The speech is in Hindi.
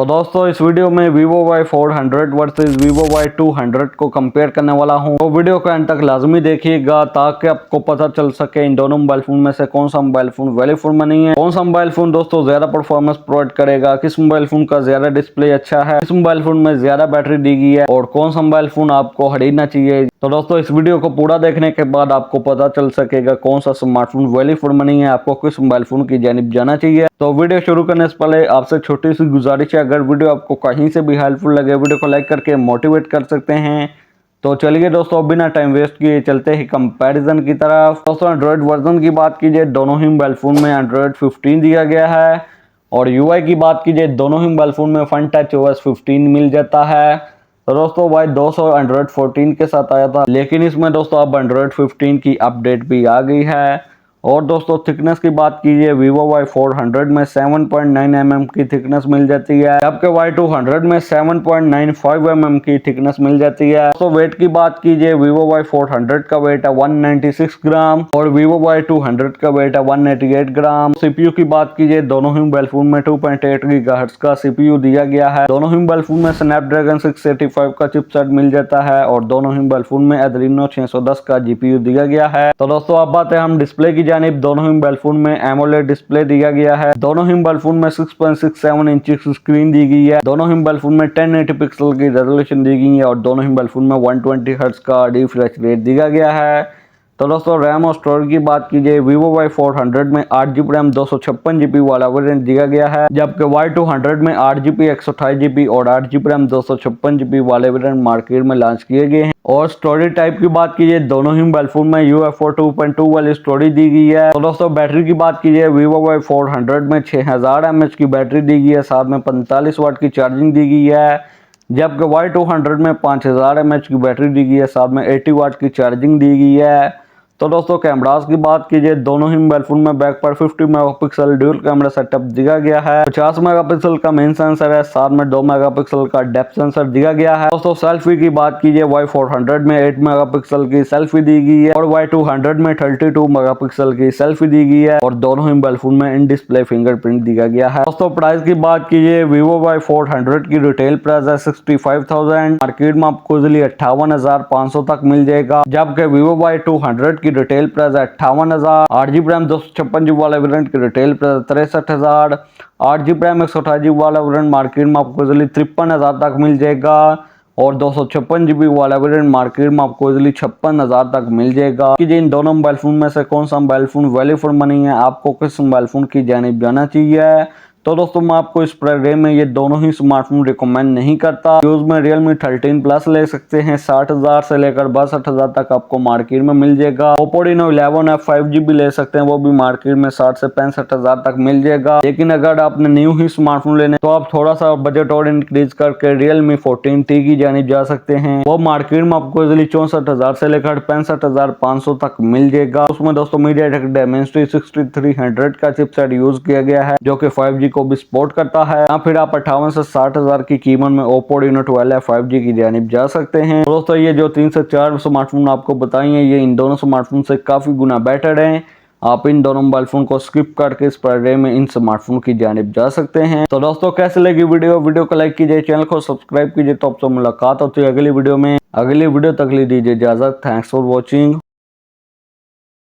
तो दोस्तों इस वीडियो में Vivo Y400 versus Vivo Y200 को कंपेयर करने वाला हूं। तो वीडियो को अंत तक लाजमी देखिएगा ताकि आपको पता चल सके इन दोनों मोबाइल फोन में से कौन सा mobile phone value for money है, कौन सा मोबाइल फोन दोस्तों ज्यादा परफॉर्मेंस प्रोवाइड करेगा, किस मोबाइल फोन का ज्यादा डिस्प्ले अच्छा है, किस मोबाइल फोन में ज्यादा बैटरी दी गई है और कौन सा मोबाइल फोन आपको खरीदना चाहिए। तो दोस्तों इस वीडियो को पूरा देखने के बाद आपको पता चल सकेगा कौन सा स्मार्टफोन वैल्यू फॉर मनी है, आपको किस मोबाइल फोन की जानिब जाना चाहिए। तो वीडियो शुरू करने से पहले आपसे छोटी सी गुजारिश है, अगर वीडियो आपको कहीं से भी हेल्पफुल लगे वीडियो को लाइक करके मोटिवेट कर सकते हैं। तो चलिए दोस्तों बिना टाइम वेस्ट किए चलते ही कंपैरिजन की तरफ। दोस्तों एंड्रॉयड वर्जन की बात कीजिए दोनों ही मोबाइल फोन में एंड्रॉयड 15 दिया गया है और यूआई की बात कीजिए दोनों ही मोबाइल फोन में फन टच ओएस 15 मिल जाता है। तो दोस्तों Y200 एंड्रॉयड 14 के साथ आया था, लेकिन इसमें दोस्तों अब एंड्रॉयड 15 की अपडेट भी आ गई है। और दोस्तों थिकनेस की बात कीजिए Vivo Y400 में 7.9 mm की थिकनेस मिल जाती है, जबकि Y200 में 7.95 mm की थिकनेस मिल जाती है। दोस्तों वेट की बात कीजिए Vivo Y400 का वेट है 196 ग्राम और Vivo Y200 का वेट है 188 ग्राम। सीपीयू की बात कीजिए दोनों ही मोबाइल फोन में 2.8 GHz का सीपीयू दिया गया है। दोनों ही मोबाइल फोन में स्नैपड्रैगन 685 का चिपसेट मिल जाता है और दोनों ही मोबाइल फोन में Adreno 610 का जीपीयू दिया गया है। तो दोस्तों अब बात है हम डिस्प्ले की जानिब। दोनों ही मोबाइल फोन में एमोलेड डिस्प्ले दिया गया है। दोनों ही मोबाइल फोन में 6.67 इंच की स्क्रीन दी गई है। दोनों ही मोबाइल फोन में 1080 पिक्सल की रेजोल्यूशन दी गई है और दोनों ही मोबाइल फोन में 120 हर्ट्ज का रिफ्रेश रेट दिया गया है। तो दोस्तों रैम और स्टोरेज की बात कीजिए Vivo Y400 में 8GB रैम 256GB वाला वेरिएंट दिया गया है, जबकि Y200 में 8GB 128GB और 8GB रैम 256GB वाले वेरिएंट मार्केट में लॉन्च किए गए हैं। और स्टोरेज टाइप की बात कीजिए दोनों ही मोबाइल फोन में UFO 2.2 वाली स्टोरेज दी गई है। तो दोस्तों बैटरी की बात कीजिए Vivo Y400 में 6000 mAh की बैटरी दी गई है, साथ में 45 वाट की चार्जिंग दी गई है, जबकि Y200 में 5000 mAh की बैटरी दी गई है, साथ में 80 वाट की चार्जिंग दी गई है। तो दोस्तों कैमरास की बात कीजिए दोनों ही मोबाइल फोन में बैक पर 50 मेगापिक्सल ड्यूल कैमरा सेटअप दिया गया है। 50 मेगापिक्सल का मेन सेंसर है, साथ में 2 मेगापिक्सल का डेप्थ सेंसर दिया गया है। दोस्तों सेल्फी की बात कीजिए Y400 में 8 मेगापिक्सल की सेल्फी दी गई है और Y200 में 32 मेगापिक्सल की सेल्फी दी गई है और दोनों ही मोबाइल फोन में इन डिस्प्ले फिंगरप्रिंट दिया गया है। दोस्तों प्राइस की बात कीजिए Vivo Y400 की रिटेल प्राइस है 65,000, मार्केट में आपको इजिली 58,500 तक मिल जाएगा, जबकि Vivo Y200 की retail price 58,000। 8GB RAM 256GB वाला वेरिएंट की retail price 63,000। 8GB RAM 128GB वाला वेरिएंट मार्केट में आपको इजिली 53,000 तक मिल जाएगा और 256GB वाला वेरिएंट मार्केट में आपको इजिली 56,000 तक मिल जाएगा। कि इन दोनों मोबाइल फोन में से कौन सा mobile phone value for money है, आपको किस मोबाइल फोन की जानिब जाना चाहिए। तो दोस्तों मैं आपको इस प्राइस में ये दोनों ही स्मार्टफोन रिकमेंड नहीं करता। यूज में Realme 13 Plus ले सकते हैं, 60,000 से लेकर 62,000 तक आपको मार्केट में मिल जाएगा। Oppo Reno 11 5G भी ले सकते हैं, वो भी मार्केट में 60 से 65,000 तक मिल जाएगा। लेकिन अगर आपने न्यू ही स्मार्टफोन लेने तो आप थोड़ा सा बजट और इंक्रीज करके Realme 14T की जानिब जा सकते हैं, वो मार्केट में आपको इजिली 64,000 से लेकर 65,500 तक मिल जाएगा। उसमें दोस्तों MediaTek Dimensity 6300 का चिपसेट यूज किया गया है जो कि 5G को भी सपोर्ट करता है, या फिर आप 58 से 60,000 की कीमत में Oppo Reno 12 5G की जानिब जा सकते हैं। दोस्तों ये जो 3 से 4 स्मार्टफोन आपको बताई हैं ये इन दोनों स्मार्टफोन से काफी गुना बेटर हैं। आप इन दोनों मोबाइल फोन को स्किप करके इस प्राइस में इन स्मार्टफोन की जानिब जा सकते हैं। तो दोस्तों कैसे लगी वीडियो को लाइक कीजिए, चैनल को सब्सक्राइब कीजिए। तो आपसे मुलाकात होती है अगली वीडियो में। अगली वीडियो तक ली दीजिए इजाजत। Thanks for watching.